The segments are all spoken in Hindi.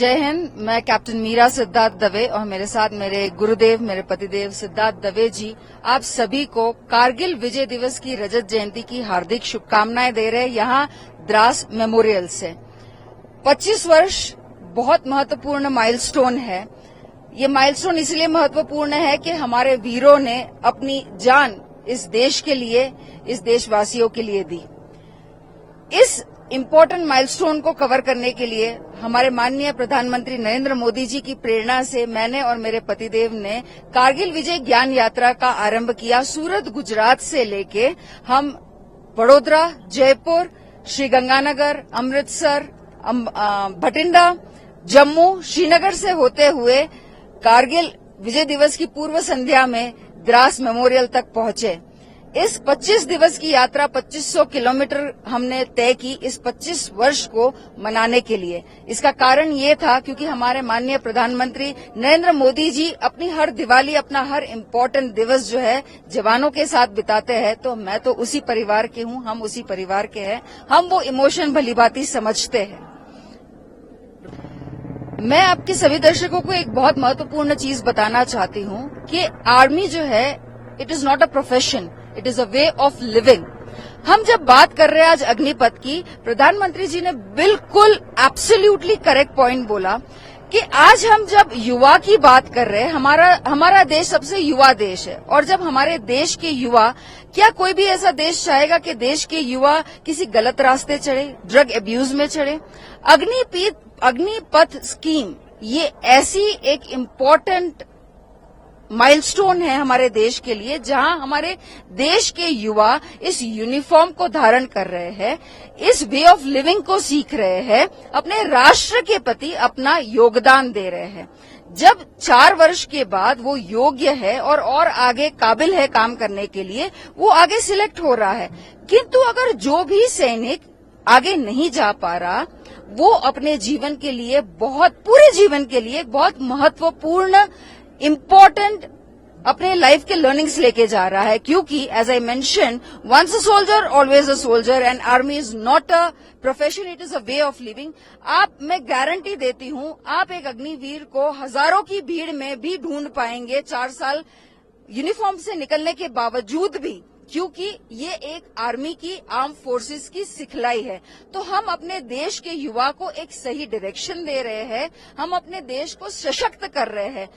जय हिंद। मैं कैप्टन मीरा सिद्धार्थ दवे और मेरे साथ मेरे गुरुदेव मेरे पतिदेव सिद्धार्थ दवे जी आप सभी को कारगिल विजय दिवस की रजत जयंती की हार्दिक शुभकामनाएं दे रहे हैं यहाँ द्रास मेमोरियल से। 25 वर्ष बहुत महत्वपूर्ण माइलस्टोन है। ये माइलस्टोन इसलिए महत्वपूर्ण है कि हमारे वीरों ने अपनी जान इस देश के लिए, इस देशवासियों के लिए दी। इस इम्पोर्टेंट माइलस्टोन को कवर करने के लिए हमारे माननीय प्रधानमंत्री नरेंद्र मोदी जी की प्रेरणा से मैंने और मेरे पतिदेव ने कारगिल विजय ज्ञान यात्रा का आरंभ किया। सूरत गुजरात से लेके हम वडोदरा, जयपुर, श्रीगंगानगर, अमृतसर, भटिंडा, जम्मू, श्रीनगर से होते हुए कारगिल विजय दिवस की पूर्व संध्या में द्रास मेमोरियल तक पहुंचे। इस 25 दिवस की यात्रा 2500 किलोमीटर हमने तय की इस 25 वर्ष को मनाने के लिए। इसका कारण ये था क्योंकि हमारे माननीय प्रधानमंत्री नरेंद्र मोदी जी अपनी हर दिवाली, अपना हर इम्पोर्टेंट दिवस जो है जवानों के साथ बिताते हैं। तो मैं तो उसी परिवार के हूँ, हम उसी परिवार के हैं, हम वो इमोशन भलीभांति समझते हैं। मैं आपके सभी दर्शकों को एक बहुत महत्वपूर्ण चीज बताना चाहती हूँ कि आर्मी जो है it is not a profession, it is a way of living. हम जब बात कर रहे हैं आज अग्निपथ की, प्रधानमंत्री जी ने बिल्कुल एब्सोल्युटली करेक्ट पॉइंट बोला कि आज हम जब युवा की बात कर रहे हैं, हमारा देश सबसे युवा देश है। और जब हमारे देश के युवा, क्या कोई भी ऐसा देश चाहेगा कि देश के युवा किसी गलत रास्ते चढ़े, ड्रग एब्यूज में चढ़े? अग्निपथ स्कीम ये ऐसी एक इम्पोर्टेंट माइलस्टोन है हमारे देश के लिए, जहां हमारे देश के युवा इस यूनिफॉर्म को धारण कर रहे हैं, इस वे ऑफ लिविंग को सीख रहे हैं, अपने राष्ट्र के प्रति अपना योगदान दे रहे हैं। जब 4 वर्ष के बाद वो योग्य है और आगे काबिल है काम करने के लिए, वो आगे सिलेक्ट हो रहा है। किंतु अगर जो भी सैनिक आगे नहीं जा पा रहा, वो अपने जीवन के लिए पूरे जीवन के लिए बहुत महत्वपूर्ण इम्पोर्टेंट अपने लाइफ के लर्निंग्स लेके जा रहा है। क्योंकि as I mention, once a soldier always a soldier and army is not a profession, it is a way of living. मैं गारंटी देती हूँ, आप एक अग्निवीर को हजारों की भीड़ में भी ढूंढ पाएंगे 4 साल यूनिफॉर्म से निकलने के बावजूद भी, क्योंकि ये एक आर्मी की, आर्म फोर्सेस की सिखलाई है। तो हम अपने देश के युवा को एक सही डायरेक्शन दे रहे हैं, हम अपने देश को सशक्त कर रहे हैं।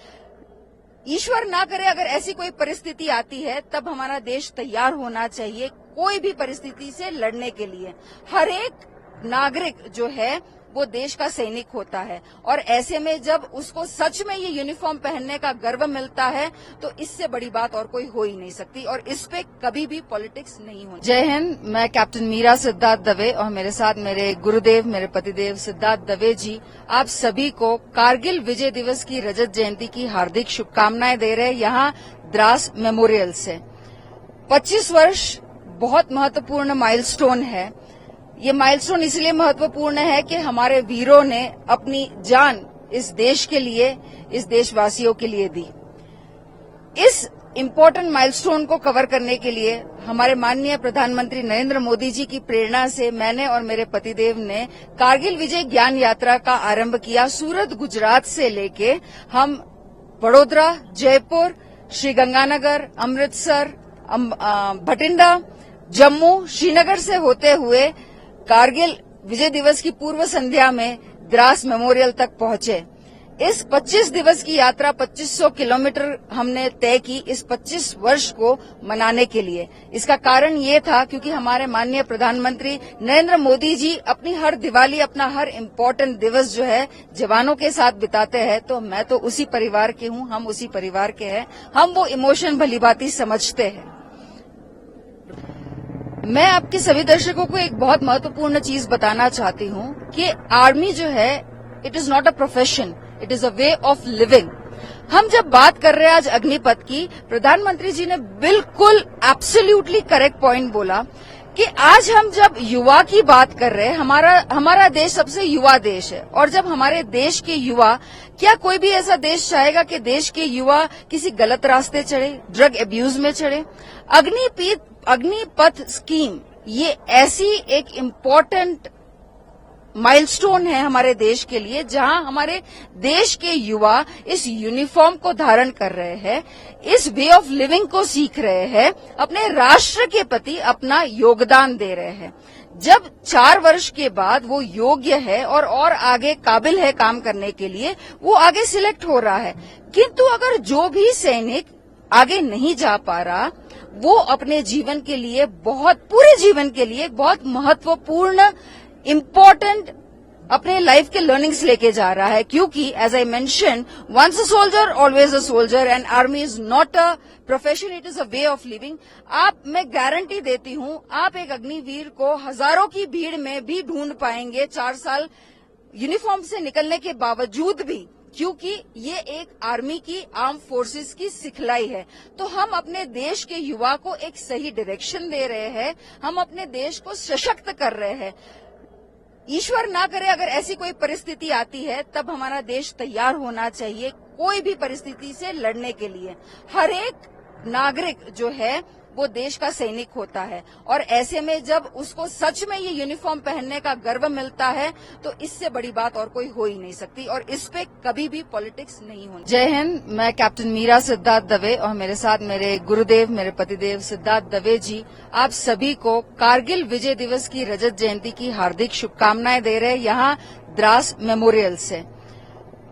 ईश्वर ना करे अगर ऐसी कोई परिस्थिति आती है, तब हमारा देश तैयार होना चाहिए कोई भी परिस्थिति से लड़ने के लिए। हर एक नागरिक जो है वो देश का सैनिक होता है, और ऐसे में जब उसको सच में ये यूनिफॉर्म पहनने का गर्व मिलता है, तो इससे बड़ी बात और कोई हो ही नहीं सकती, और इस पे कभी भी पॉलिटिक्स नहीं होनी। जय हिंद। मैं कैप्टन मीरा सिद्धार्थ दवे और मेरे साथ मेरे गुरुदेव मेरे पतिदेव सिद्धार्थ दवे जी आप सभी को कारगिल विजय दिवस की रजत जयंती की हार्दिक शुभकामनाएं दे रहे हैं यहाँ द्रास मेमोरियल से। 25 वर्ष बहुत महत्वपूर्ण माइलस्टोन है। ये माइलस्टोन इसलिए महत्वपूर्ण है कि हमारे वीरों ने अपनी जान इस देश के लिए, इस देशवासियों के लिए दी। इस इम्पोर्टेंट माइलस्टोन को कवर करने के लिए हमारे माननीय प्रधानमंत्री नरेंद्र मोदी जी की प्रेरणा से मैंने और मेरे पतिदेव ने कारगिल विजय ज्ञान यात्रा का आरंभ किया। सूरत गुजरात से लेके हम वडोदरा, जयपुर, श्रीगंगानगर, अमृतसर, भटिंडा, जम्मू, श्रीनगर से होते हुए कारगिल विजय दिवस की पूर्व संध्या में द्रास मेमोरियल तक पहुंचे। इस 25 दिवस की यात्रा 2500 किलोमीटर हमने तय की इस 25 वर्ष को मनाने के लिए। इसका कारण ये था क्योंकि हमारे माननीय प्रधानमंत्री नरेंद्र मोदी जी अपनी हर दिवाली, अपना हर इम्पोर्टेंट दिवस जो है जवानों के साथ बिताते हैं। तो मैं तो उसी परिवार के हूँ, हम उसी परिवार के हैं, हम वो इमोशन भलीभांति समझते हैं। मैं आपके सभी दर्शकों को एक बहुत महत्वपूर्ण चीज बताना चाहती हूँ कि आर्मी जो है it is not a profession, it is a way of living. हम जब बात कर रहे हैं आज अग्निपथ की, प्रधानमंत्री जी ने बिल्कुल एब्सोल्युटली करेक्ट पॉइंट बोला कि आज हम जब युवा की बात कर रहे हैं, हमारा देश सबसे युवा देश है। और जब हमारे देश के युवा, क्या कोई भी ऐसा देशचाहेगा कि देश के युवा किसी गलत रास्ते चढ़े, ड्रग एब्यूज में चढ़े? अग्निपथ स्कीम ये ऐसी एक इम्पोर्टेंट माइलस्टोन है हमारे देश के लिए, जहां हमारे देश के युवा इस यूनिफॉर्म को धारण कर रहे हैं, इस वे ऑफ लिविंग को सीख रहे हैं, अपने राष्ट्र के प्रति अपना योगदान दे रहे हैं। जब 4 वर्ष के बाद वो योग्य है और आगे काबिल है काम करने के लिए, वो आगे सिलेक्ट हो रहा है। किंतु अगर जो भी सैनिक आगे नहीं जा पा रहा, वो अपने जीवन के लिए पूरे जीवन के लिए बहुत महत्वपूर्ण इम्पोर्टेंट अपने लाइफ के लर्निंग्स लेके जा रहा है, क्योंकि as I mention, once a soldier always a soldier and army is not a profession, it is a way of living. मैं गारंटी देती हूं, आप एक अग्निवीर को हजारों की भीड़ में भी ढूंढ पाएंगे 4 साल यूनिफॉर्म से निकलने के बावजूद भी, क्योंकि ये एक आर्मी की आर्म फोर्सेस की सिखलाई है। तो हम अपने देश के युवा को एक सही डायरेक्शन दे रहे हैं, हम अपने देश को सशक्त कर रहे हैं। ईश्वर ना करे अगर ऐसी कोई परिस्थिति आती है, तब हमारा देश तैयार होना चाहिए कोई भी परिस्थिति से लड़ने के लिए। हर एक नागरिक जो है वो देश का सैनिक होता है, और ऐसे में जब उसको सच में ये यूनिफॉर्म पहनने का गर्व मिलता है, तो इससे बड़ी बात और कोई हो ही नहीं सकती, और इस पे कभी भी पॉलिटिक्स नहीं होनी। जय हिंद। मैं कैप्टन मीरा सिद्धार्थ दवे और मेरे साथ मेरे गुरुदेव, मेरे पतिदेव सिद्धार्थ दवे जी, आप सभी को कारगिल विजय दिवस की रजत जयंती की हार्दिक शुभकामनाएं दे रहे हैं यहाँ द्रास मेमोरियल से।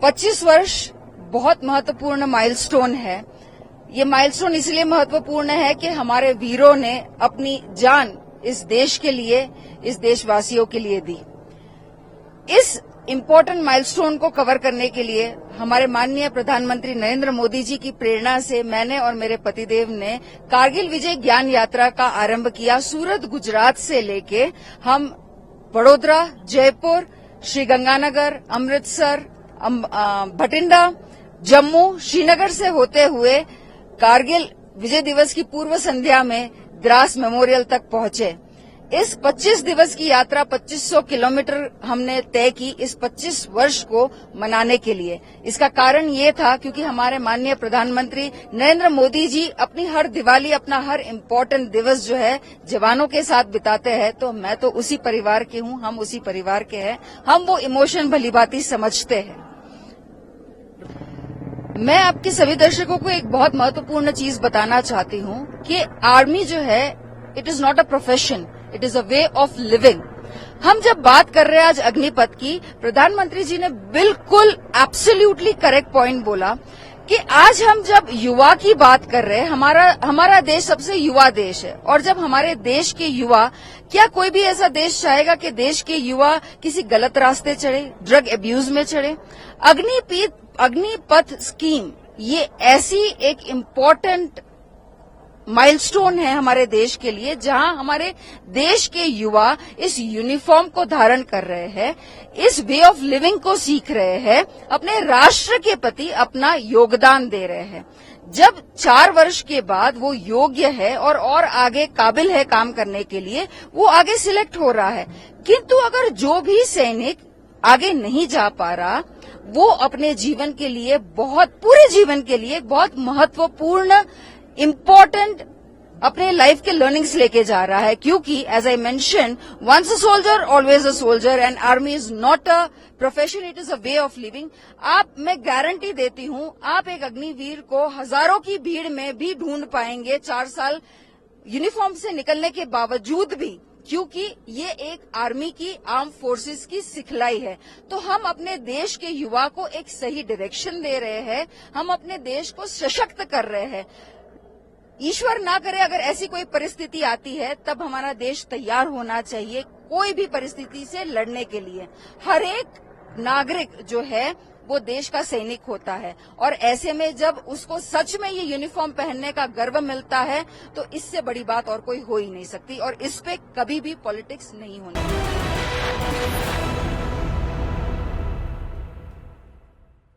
25 वर्ष बहुत महत्वपूर्ण माइलस्टोन है। ये माइलस्टोन इसलिए महत्वपूर्ण है कि हमारे वीरों ने अपनी जान इस देश के लिए, इस देशवासियों के लिए दी। इस इम्पोर्टेंट माइलस्टोन को कवर करने के लिए हमारे माननीय प्रधानमंत्री नरेंद्र मोदी जी की प्रेरणा से मैंने और मेरे पतिदेव ने कारगिल विजय ज्ञान यात्रा का आरंभ किया। सूरत, गुजरात से लेके हम वडोदरा, जयपुर, श्रीगंगानगर, अमृतसर, भटिंडा, जम्मू, श्रीनगर से होते हुए कारगिल विजय दिवस की पूर्व संध्या में द्रास मेमोरियल तक पहुंचे। इस 25 दिवस की यात्रा 2500 किलोमीटर हमने तय की इस 25 वर्ष को मनाने के लिए। इसका कारण ये था क्योंकि हमारे माननीय प्रधानमंत्री नरेंद्र मोदी जी अपनी हर दिवाली, अपना हर इम्पोर्टेंट दिवस जो है जवानों के साथ बिताते हैं। तो मैं तो उसी परिवार की हूं, हम उसी परिवार के हैं, हम वो इमोशन भलीभांति समझते हैं। मैं आपके सभी दर्शकों को एक बहुत महत्वपूर्ण चीज बताना चाहती हूं कि आर्मी जो है, it is not a profession, it is a way of living. हम जब बात कर रहे हैं आज अग्निपथ की, प्रधानमंत्री जी ने बिल्कुल एब्सोल्युटली करेक्ट पॉइंट बोला कि आज हम जब युवा की बात कर रहे हैं, हमारा देश सबसे युवा देश है, और जब हमारे देश के युवा, क्या कोई भी ऐसा देश चाहेगा कि देश के युवा किसी गलत रास्ते चढ़े, ड्रग एब्यूज में चढ़े? अग्निपथ स्कीम ये ऐसी एक इम्पोर्टेंट माइलस्टोन है हमारे देश के लिए, जहां हमारे देश के युवा इस यूनिफॉर्म को धारण कर रहे हैं, इस वे ऑफ लिविंग को सीख रहे हैं, अपने राष्ट्र के प्रति अपना योगदान दे रहे हैं। जब 4 वर्ष के बाद वो योग्य है और आगे काबिल है काम करने के लिए, वो आगे सिलेक्ट हो रहा है। किंतु अगर जो भी सैनिक आगे नहीं जा पा रहा, वो अपने जीवन के लिए पूरे जीवन के लिए बहुत महत्वपूर्ण इम्पोर्टेंट अपने लाइफ के लर्निंग्स लेके जा रहा है, क्योंकि as I mention, once a soldier always a soldier and army is not a profession, it is a way of living. मैं गारंटी देती हूं, आप एक अग्निवीर को हजारों की भीड़ में भी ढूंढ पाएंगे 4 साल यूनिफॉर्म से निकलने के बावजूद भी, क्योंकि ये एक आर्मी की आर्म फोर्सेस की सिखलाई है। तो हम अपने देश के युवा को एक सही डायरेक्शन दे रहे हैं, हम अपने देश को सशक्त कर रहे हैं। ईश्वर ना करे अगर ऐसी कोई परिस्थिति आती है, तब हमारा देश तैयार होना चाहिए कोई भी परिस्थिति से लड़ने के लिए। हर एक नागरिक जो है वो देश का सैनिक होता है, और ऐसे में जब उसको सच में ये यूनिफॉर्म पहनने का गर्व मिलता है, तो इससे बड़ी बात और कोई हो ही नहीं सकती, और इस पे कभी भी पॉलिटिक्स नहीं होनी।